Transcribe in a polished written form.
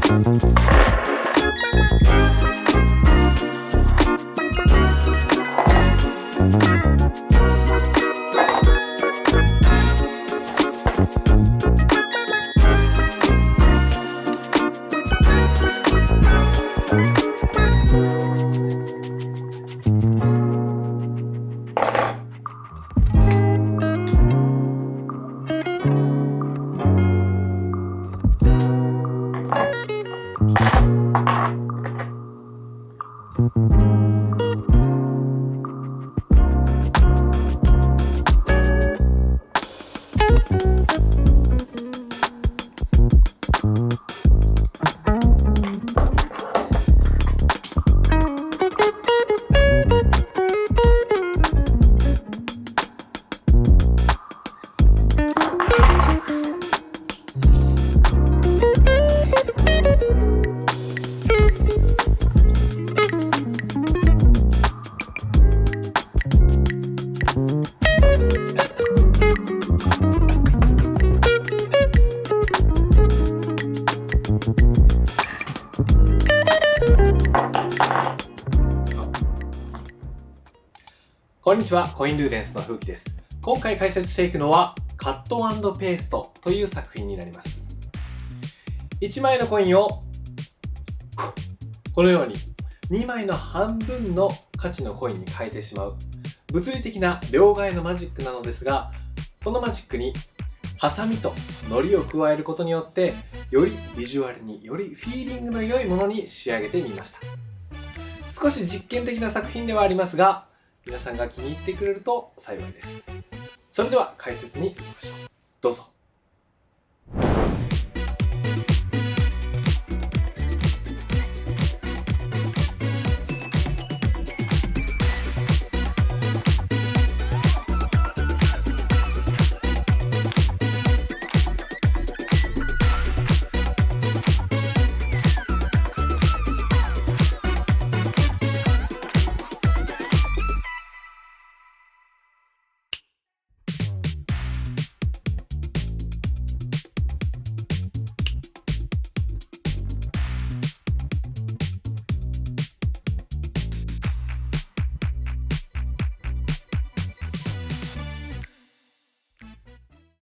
こんにちは、コインルーデンスの風希です。今回解説していくのはカット&ペーストという作品になります。1枚のコインをこのように2枚の半分の価値のコインに変えてしまう物理的な両替のマジックなのですが、このマジックにハサミと糊を加えることによってよりビジュアルによりフィーリングの良いものに仕上げてみました。少し実験的な作品ではありますが、皆さんが気に入ってくれると幸いです。それでは解説に行きましょう。どうぞ。